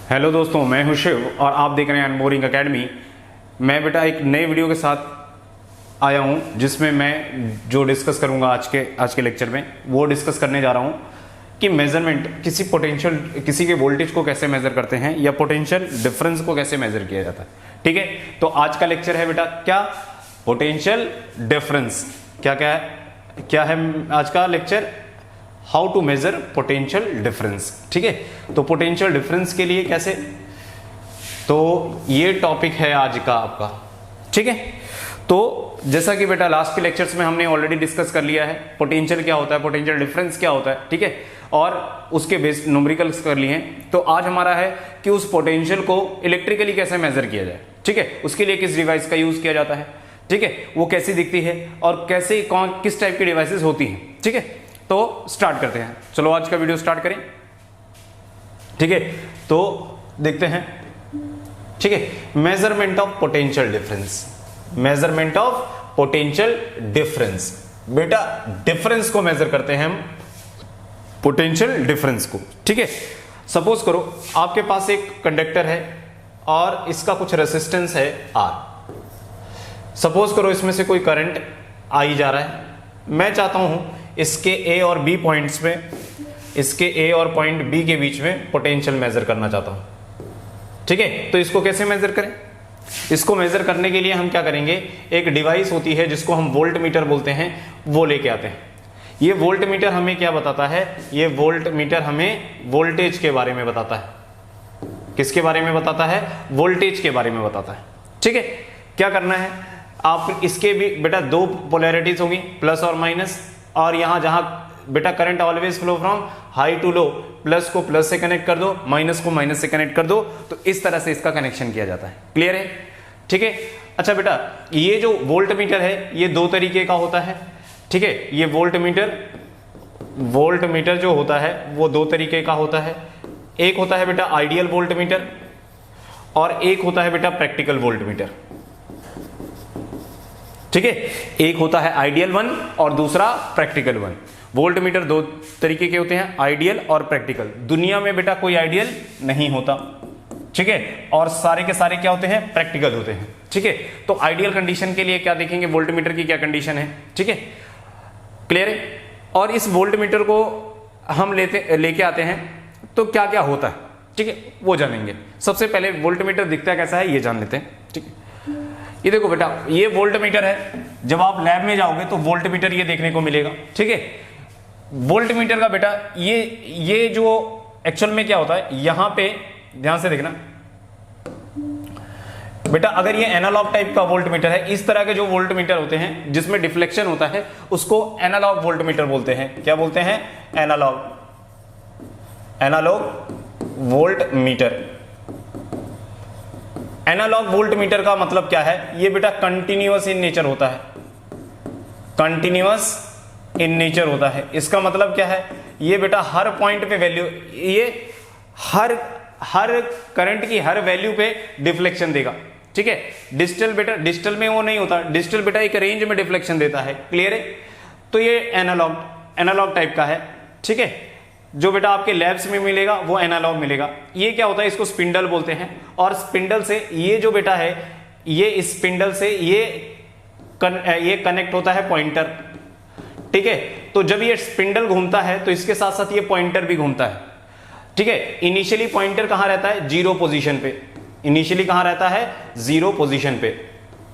Hello दोस्तों, मैं हूं शिव और आप देख रहे हैं अनबोरिंग एकेडमी। मैं बेटा एक नए वीडियो के साथ आया हूं जिसमें मैं जो डिस्कस करूंगा आज के लेक्चर में वो डिस्कस करने जा रहा हूं कि मेजरमेंट किसी के वोल्टेज को कैसे मेजर करते हैं या पोटेंशियल डिफरेंस को कैसे मेजर किया जाता है। ठीक है, तो आज का लेक्चर है बेटा क्या, पोटेंशियल डिफरेंस। क्या है आज का lecture, how to measure potential difference. ठीक है, तो पोटेंशियल डिफरेंस के लिए कैसे, तो ये टॉपिक है आज का आपका। ठीक है, तो जैसा कि बेटा लास्ट के लेक्चर्स में हमने ऑलरेडी डिस्कस कर लिया है पोटेंशियल क्या होता है, पोटेंशियल डिफरेंस क्या होता है। ठीक है, और उसके बेस न्यूमेरिकल्स कर लिए हैं। तो आज हमारा है कि उस पोटेंशियल को इलेक्ट्रिकली कैसे मेजर किया जाए। ठीक है, उसके लिए किस डिवाइस का यूज किया जाता है, ठीक है, वो कैसी दिखती है और कैसे किस टाइप की डिवाइसेस होती हैं। ठीक है, तो स्टार्ट करते हैं, चलो आज का वीडियो स्टार्ट करें। ठीक है, तो देखते हैं। ठीक है, measurement of potential difference, measurement of potential difference. बेटा डिफरेंस को मेजर करते हैं हम, पोटेंशियल डिफरेंस को। ठीक है, सपोज करो आपके पास एक कंडक्टर है और इसका कुछ रेजिस्टेंस है आर। सपोज करो इसमें से कोई करंट आई जा रहा है, मैं चाहता हूं इसके ए और बी पॉइंट्स में, इसके ए और पॉइंट बी के बीच में पोटेंशियल मेजर करना चाहता हूं। ठीक है, तो इसको कैसे मेजर करें, इसको मेजर करने के लिए हम क्या करेंगे, एक डिवाइस होती है जिसको हम वोल्ट मीटर बोलते हैं, वो लेके आते हैं। ये वोल्ट मीटर हमें क्या बताता है, ये वोल्ट मीटर हमें वोल्टेज के बारे में बताता है। किसके बारे में बताता है, वोल्टेज के बारे में बताता है। ठीक है, क्या करना है, आप इसके भी बेटा दो पोलैरिटीज होगी, प्लस और माइनस, और यहां जहां बेटा current always flow from high to low, plus को प्लस से कनेक्ट कर दो, माइनस को माइनस से कनेक्ट कर दो, तो इस तरह से इसका कनेक्शन किया जाता है। क्लियर है। ठीक है, अच्छा बेटा ये जो वोल्ट मीटर है ये दो तरीके का होता है। ठीक है, ये वोल्ट मीटर जो होता है वो दो तरीके का होता है। एक होता है बेटा आइडियल वोल्ट मीटर और एक होता है बेटा प्रैक्टिकल वोल्ट मीटर। ठीक है, एक होता है आइडियल वन और दूसरा प्रैक्टिकल वन। वोल्ट मीटर दो तरीके के होते हैं, आइडियल और प्रैक्टिकल। दुनिया में बेटा कोई आइडियल नहीं होता। ठीक है, और सारे के सारे क्या होते हैं, प्रैक्टिकल होते हैं। ठीक है, तो आइडियल कंडीशन के लिए क्या देखेंगे, वोल्ट मीटर की क्या कंडीशन है। ठीक है, क्लियर है। और इस वोल्ट मीटर को हम लेके आते हैं तो क्या क्या होता है, ठीक है, वो जानेंगे। सबसे पहले वोल्ट मीटर दिखता कैसा है ये जान लेते हैं। ठीक है, ये देखो बेटा ये वोल्ट मीटर है, जब आप लैब में जाओगे तो वोल्ट मीटर ये देखने को मिलेगा। ठीक है, वोल्ट मीटर का बेटा ये जो एक्चुअल में क्या होता है, यहां पे ध्यान से देखना बेटा, अगर ये एनालॉग टाइप का वोल्ट मीटर है, इस तरह के जो वोल्ट मीटर होते हैं जिसमें डिफ्लेक्शन होता है उसको एनालॉग वोल्ट मीटर बोलते हैं। क्या बोलते हैं, analogue voltmeter. Analogue voltmeter का मतलब क्या है, ये बेटा कंटिन्यूअस इन नेचर होता है, कंटिन्यूअस इन नेचर होता है। इसका मतलब क्या है, ये बेटा हर पॉइंट पे वैल्यू, ये हर करंट की हर वैल्यू पे डिफ्लेक्शन देगा। ठीक है, डिजिटल में वो नहीं होता, डिजिटल बेटा एक रेंज में डिफ्लेक्शन देता है। क्लियर है, तो ये एनालॉग टाइप का है। ठीक है, जो बेटा आपके लैब्स में मिलेगा वो एनालॉग मिलेगा। ये क्या होता है, इसको स्पिंडल बोलते हैं, और स्पिंडल से ये जो बेटा है, ये इस स्पिंडल से ये कनेक्ट होता है पॉइंटर। ठीक है, तो जब ये स्पिंडल घूमता है तो इसके साथ साथ ये पॉइंटर भी घूमता है। ठीक है, इनिशियली पॉइंटर कहां रहता है, जीरो पोजीशन पे। इनिशियली कहां रहता है, जीरो पोजीशन पे।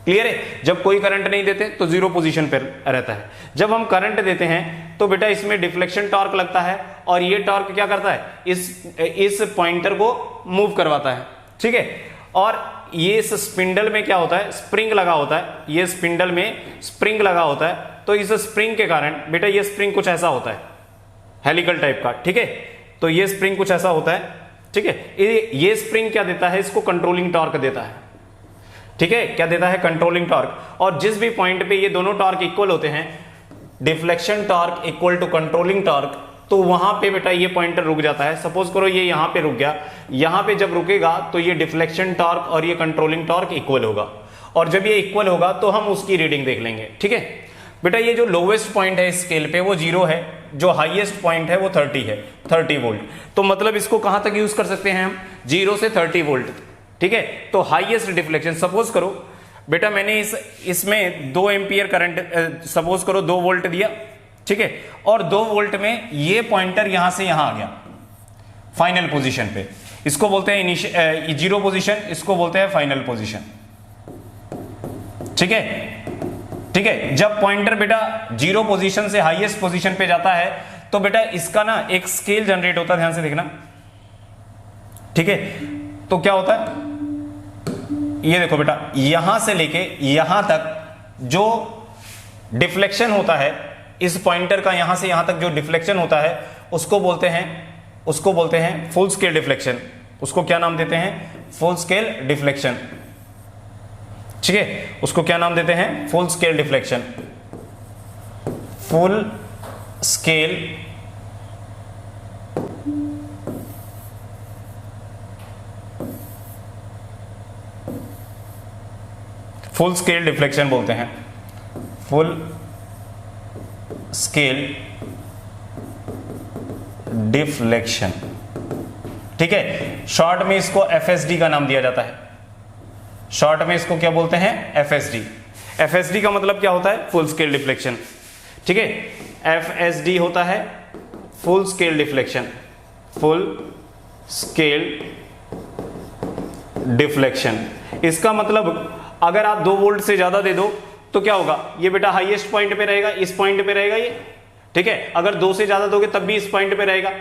क्लियर है, जब कोई करंट नहीं देते तो जीरो पोजीशन पे रहता है। जब हम करंट देते हैं तो बेटा इसमें डिफ्लेक्शन टॉर्क लगता है, और ये टॉर्क क्या करता है, इस पॉइंटर को मूव करवाता है। ठीक है, और ये इस स्पिंडल में क्या होता है, स्प्रिंग लगा होता है, ये स्पिंडल में स्प्रिंग लगा होता है। तो इस स्प्रिंग के कारण बेटा ये स्प्रिंग कुछ ऐसा होता है, हेलिकल टाइप का। ठीक है, तो ये स्प्रिंग कुछ ऐसा होता है। ठीक है, ये स्प्रिंग क्या देता है, इसको कंट्रोलिंग टॉर्क देता है। ठीक है, क्या देता है, कंट्रोलिंग टॉर्क। और जिस भी पॉइंट पे ये दोनों टॉर्क इक्वल होते हैं, deflection torque equal to controlling torque, तो वहां पे बेटा ये पॉइंटर रुक जाता है। सपोज करो ये यहां पे रुक गया, यहां पे जब रुकेगा तो ये डिफ्लेक्शन टॉर्क और ये कंट्रोलिंग टॉर्क इक्वल होगा, और जब ये इक्वल होगा तो हम उसकी रीडिंग देख लेंगे। ठीक है बेटा, ये जो लोवेस्ट पॉइंट है स्केल पे वो जीरो है, जो हाईएस्ट पॉइंट है वो 30 है, 30 वोल्ट। तो मतलब इसको कहां तक यूज कर सकते हैं हम, 0 से 30 वोल्ट, ठीक है। तो हाईएस्ट डिफ्लेक्शन, सपोज करो बेटा मैंने इसमें 2 एम्पियर करंट, सपोज करो 2 वोल्ट दिया, ठीक है, और 2 वोल्ट में ये पॉइंटर यहां से यहां आ गया फाइनल पोजीशन पे, इसको बोलते हैं जीरो पोजीशन, इसको बोलते हैं फाइनल पोजीशन, ठीक है, ठीक है। जब पॉइंटर बेटा जीरो पोजीशन से हाईएस्ट पोजीशन पे जाता है तो बेटा इसका ना एक स्केल जनरेट होता है, ध्यान से देखना, ठीक है। तो क्या होता है, ये देखो बेटा, यहां से लेके यहां तक जो डिफ्लेक्शन होता है इस पॉइंटर का, यहां से यहां तक जो डिफ्लेक्शन होता है उसको बोलते हैं फुल स्केल डिफ्लेक्शन। उसको क्या नाम देते हैं, फुल स्केल डिफ्लेक्शन, ठीक है। उसको क्या नाम देते हैं, full scale deflection, full scale deflection बोलते हैं, फुल स्केल डिफ्लेक्शन, ठीक है। शॉर्ट में इसको एफएसडी का नाम दिया जाता है, शॉर्ट में इसको क्या बोलते हैं, एफएसडी। एफएसडी का मतलब क्या होता है, फुल स्केल डिफ्लेक्शन, ठीक है। एफएसडी होता है full scale deflection, full scale deflection. इसका मतलब अगर आप 2 वोल्ट से ज्यादा दे दो तो क्या होगा, ये बेटा हाईएस्ट पॉइंट पे रहेगा, इस पॉइंट पे रहेगा ये, ठीक है। अगर 2 से ज्यादा दोगे तब भी इस पॉइंट पे रहेगा,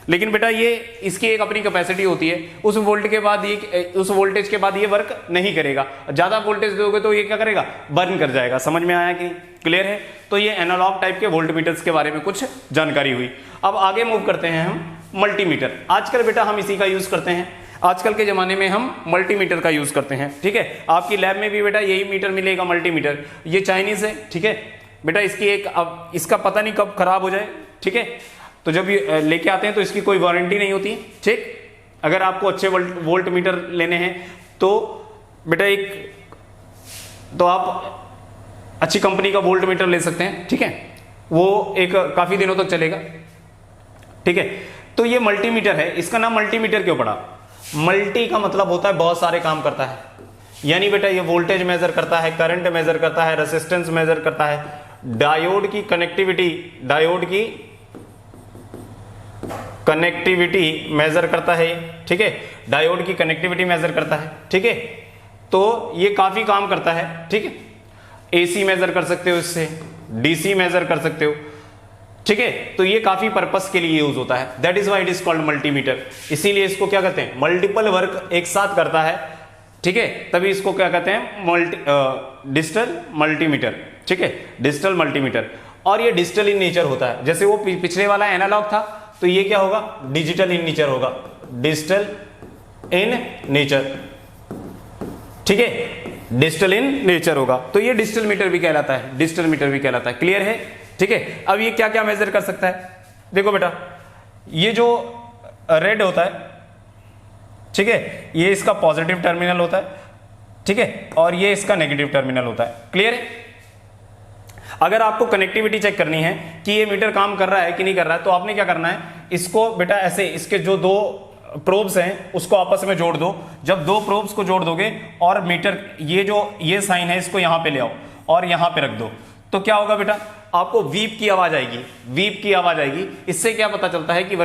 लेकिन बेटा ये इसकी एक अपनी कैपेसिटी होती है, उस वोल्ट के बाद ये, उस वोल्टेज के बाद ये वर्क नहीं करेगा। ज्यादा वोल्टेज दोगे तो ये क्या करेगा, बर्न कर जाएगा। समझ में आया कि क्लियर है। तो ये एनालॉग टाइप के वोल्टमीटर्स के बारे में कुछ जानकारी हुई। अब आगे मूव करते हैं हम मल्टीमीटर। आजकल बेटा हम इसी का यूज करते हैं, आजकल के जमाने में हम मल्टीमीटर का यूज करते हैं, ठीक है। आपकी लैब में भी बेटा यही मीटर मिलेगा, मल्टीमीटर। ये चाइनीज है, ठीक है बेटा, इसकी एक, अब इसका पता नहीं कब खराब हो जाए, ठीक है। तो जब ये लेके आते हैं तो इसकी कोई वारंटी नहीं होती, ठीक। अगर आपको अच्छे वोल्ट मीटर लेने हैं तो बेटा तो आप अच्छी कंपनी का वोल्ट मीटर ले सकते हैं, ठीक है। वो एक काफी दिनों तक चलेगा, ठीक है। तो ये मल्टीमीटर है, इसका नाम मल्टीमीटर क्यों पड़ा, मल्टी का मतलब होता है बहुत सारे काम करता है, यानी बेटा ये वोल्टेज मेजर करता है, करंट मेजर करता है, रेजिस्टेंस मेजर करता है, डायोड की कनेक्टिविटी मेजर करता है, ठीक है। डायोड की कनेक्टिविटी मेजर करता है, ठीक है। तो ये काफी काम करता है, ठीक है। एसी मेजर कर सकते हो इससे, डीसी मेजर कर सकते हो, ठीक है। तो ये काफी पर्पस के लिए यूज होता है, that is why it is called multimeter. इसीलिए इसको क्या कहते हैं, मल्टीपल वर्क एक साथ करता है, ठीक है, तभी इसको क्या कहते हैं, डिजिटल मल्टीमीटर, ठीक है, डिजिटल मल्टीमीटर। और ये डिजिटल इन नेचर होता है, जैसे वो पिछले वाला एनालॉग था तो ये क्या होगा, डिजिटल इन नेचर होगा, डिजिटल इन नेचर, ठीक है, डिजिटल इन नेचर होगा। तो ये डिजिटल मीटर भी कहलाता है, डिजिटल मीटर भी कहलाता है, क्लियर है, ठीक है। अब ये क्या क्या मेजर कर सकता है, देखो बेटा, ये जो रेड होता है, ठीक है, ये इसका पॉजिटिव टर्मिनल होता है, ठीक है, और ये इसका नेगेटिव टर्मिनल होता है, क्लियर है। अगर आपको कनेक्टिविटी चेक करनी है कि ये मीटर काम कर रहा है कि नहीं कर रहा है, तो आपने क्या करना है, इसको बेटा ऐसे, इसके जो 2 प्रोब्स हैं उसको आपस में जोड़ दो। जब 2 प्रोब्स को जोड़ दोगे और मीटर, ये साइन है, इसको यहां पे ले आओ और यहां पे रख दो, तो क्या होगा बेटा, आपको वीप की आवाज आएगी, वीप की आवाज आएगी। इससे क्या पता चलता है कि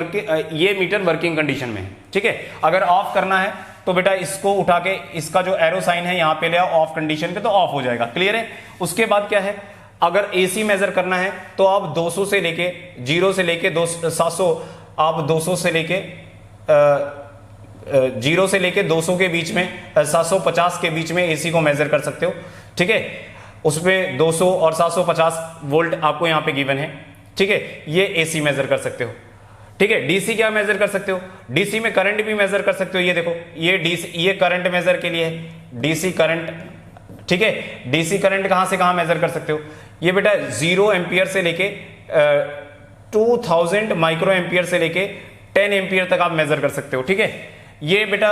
ये मीटर वर्किंग कंडीशन में है, ठीक है। अगर ऑफ करना है तो बेटा इसको उठा के, इसका जो एरो साइन है यहां पे ले आओ ऑफ कंडीशन पे, तो ऑफ हो जाएगा, क्लियर है। उसके बाद क्या है, अगर एसी मेजर करना है तो आप 200 से लेके 0 से लेके 700, आप 200 से लेके 0 से लेके 200 के बीच में, 750 के बीच में एसी को मेजर कर सकते हो, ठीक है। उसमें 200 और 750 वोल्ट आपको यहां पे गिवन है, ठीक है। ये एसी मेजर कर सकते हो, ठीक है। डीसी क्या मेजर कर सकते हो, डीसी में करंट भी मेजर कर सकते हो। ये देखो, ये डीसी, ये करंट मेजर के लिए है, डीसी करंट, ठीक है। डीसी करंट कहां से कहां मेजर कर सकते हो, ये बेटा 0 एम्पियर से लेके 2000 माइक्रो एम्पियर से लेके 10 एम्पियर तक आप मेजर कर सकते हो, ठीक है। ये बेटा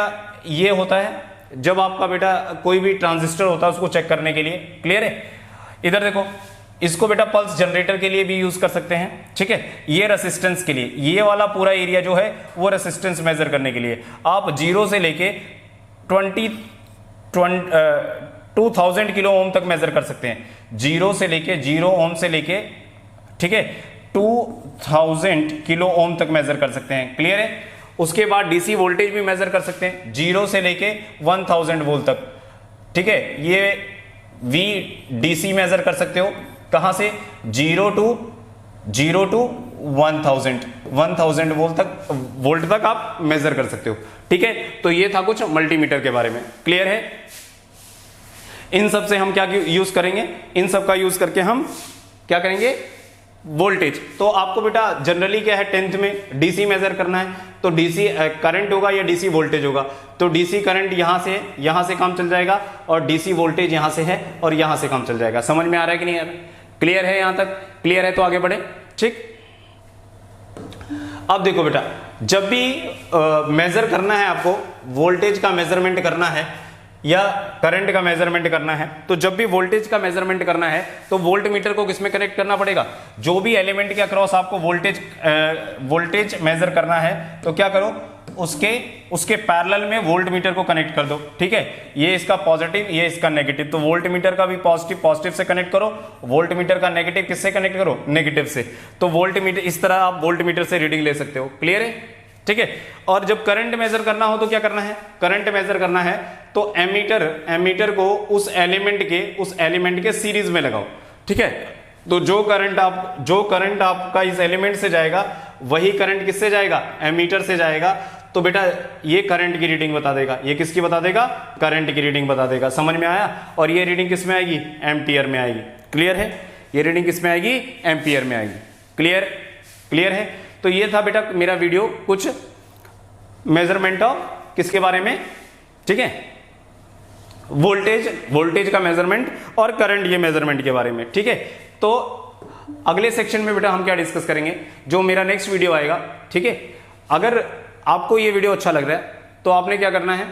ये होता है जब आपका बेटा कोई भी ट्रांजिस्टर होता है उसको चेक करने के लिए, क्लियर है। इधर देखो, इसको बेटा पल्स जनरेटर के लिए भी यूज कर सकते हैं, ठीक है। ये रेसिस्टेंस के लिए, ये वाला पूरा एरिया जो है वो रेसिस्टेंस मेजर करने के लिए आप 0 से लेके 2000 किलो ओम तक मेजर कर सकते हैं। 0 से लेके 0 ओम से लेके, ठीक है, 2000 किलो ओम तक मेजर कर सकते हैं। क्लियर है। उसके बाद डीसी वोल्टेज भी मेजर कर सकते हैं 0 से लेके 1000 वोल्ट तक, ठीक है। ये वी डीसी मेजर कर सकते हो कहां से, 0 टू 1000 वोल्ट तक आप मेजर कर सकते हो, ठीक है। तो ये था कुछ मल्टीमीटर के बारे में। क्लियर है। इन सब से हम क्या यूज करेंगे, इन सब का यूज करके हम क्या करेंगे, वोल्टेज। तो आपको बेटा जनरली क्या है 10th में डीसी मेजर करना है, तो डीसी करंट होगा या डीसी वोल्टेज होगा। तो डीसी करंट यहां से काम चल जाएगा और डीसी वोल्टेज यहां से है और यहां से काम चल जाएगा। समझ में आ रहा है कि नहीं आ रहा है? क्लियर है यहां तक? क्लियर है तो आगे बढ़े, ठीक। अब देखो बेटा, जब भी मेजर करना है आपको, वोल्टेज का मेजरमेंट करना है या करंट का मेजरमेंट करना है, तो जब भी वोल्टेज का मेजरमेंट करना है तो वोल्ट मीटर को किसमें कनेक्ट करना पड़ेगा। जो भी एलिमेंट के अक्रॉस आपको वोल्टेज मेजर करना है तो क्या करो, उसके पैरेलल में वोल्ट मीटर को कनेक्ट कर दो, ठीक है। ये इसका पॉजिटिव, ये इसका नेगेटिव, तो वोल्ट मीटर का भी पॉजिटिव से कनेक्ट करो, वोल्ट मीटर का नेगेटिव किससे कनेक्ट करो, नेगेटिव से। तो वोल्ट मीटर, इस तरह आप वोल्ट मीटर से रीडिंग ले सकते हो। क्लियर है, ठीक है। और जब करंट मेजर करना हो तो क्या करना है, करंट मेजर करना है तो एमीटर को उस एलिमेंट के सीरीज में लगाओ, ठीक है। तो जो करंट आपका इस एलिमेंट से जाएगा वही करंट किससे जाएगा, एमीटर से जाएगा। तो बेटा ये करंट की रीडिंग बता देगा, ये किसकी बता देगा, करंट की रीडिंग बता देगा। समझ में आया। और ये रीडिंग किस में आएगी, एम्पियर में आएगी। क्लियर है। ये रीडिंग किस में आएगी, एम्पियर में आएगी। क्लियर है। तो ये था बेटा मेरा वीडियो, कुछ मेजरमेंट ऑफ किसके बारे में, ठीक है, वोल्टेज का मेजरमेंट और करंट ये मेजरमेंट के बारे में, ठीक है। तो अगले सेक्शन में बेटा हम क्या डिस्कस करेंगे, जो मेरा नेक्स्ट वीडियो आएगा, ठीक है। अगर आपको ये वीडियो अच्छा लग रहा है तो आपने क्या करना है,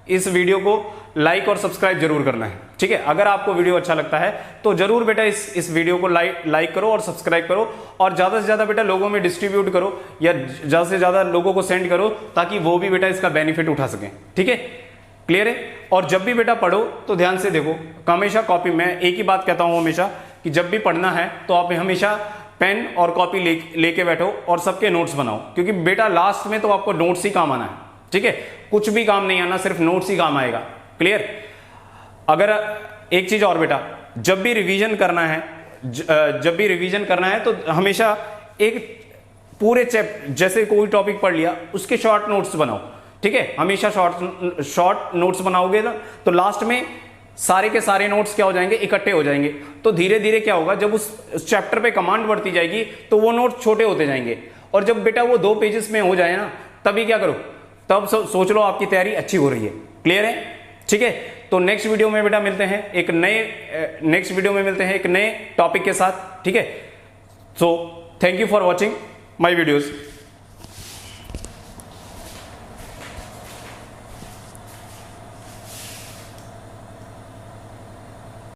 इस वीडियो को लाइक और सब्सक्राइब जरूर करना है, ठीक है। अगर आपको वीडियो अच्छा लगता है तो जरूर बेटा इस वीडियो को लाइक करो और सब्सक्राइब करो, और ज्यादा से ज्यादा बेटा लोगों में डिस्ट्रीब्यूट करो या ज्यादा से ज्यादा लोगों को सेंड करो, ताकि वो भी बेटा इसका बेनिफिट उठा सकें, ठीक है। क्लियर है। और जब भी बेटा पढ़ो तो ध्यान से देखो, हमेशा कॉपी, मैं एक ही बात कहता हूं हमेशा कि जब भी पढ़ना है तो आप हमेशा पेन और कॉपी लेके बैठो और सबके नोट्स बनाओ, क्योंकि बेटा लास्ट में तो आपको नोट्स ही काम आना है, ठीक है। कुछ भी काम नहीं आना, सिर्फ नोट्स ही काम आएगा। क्लियर। अगर एक चीज और बेटा, जब भी रिवीजन करना है तो हमेशा एक पूरे जैसे कोई टॉपिक पढ़ लिया उसके शॉर्ट नोट्स बनाओ, ठीक है। हमेशा शॉर्ट नोट्स बनाओगे ना तो लास्ट में सारे के सारे नोट्स क्या हो जाएंगे, इकट्ठे हो जाएंगे। तो धीरे धीरे क्या होगा, जब उस चैप्टर पे कमांड बढ़ती जाएगी तो वो नोट्स छोटे होते जाएंगे, और जब बेटा वो 2 पेजेस में हो जाए ना, तभी क्या करो, तब सोच लो आपकी तैयारी अच्छी हो रही है। क्लियर है, ठीक है। तो नेक्स्ट वीडियो में बेटा मिलते हैं एक नए टॉपिक के साथ, ठीक है। So thank you for watching my videos.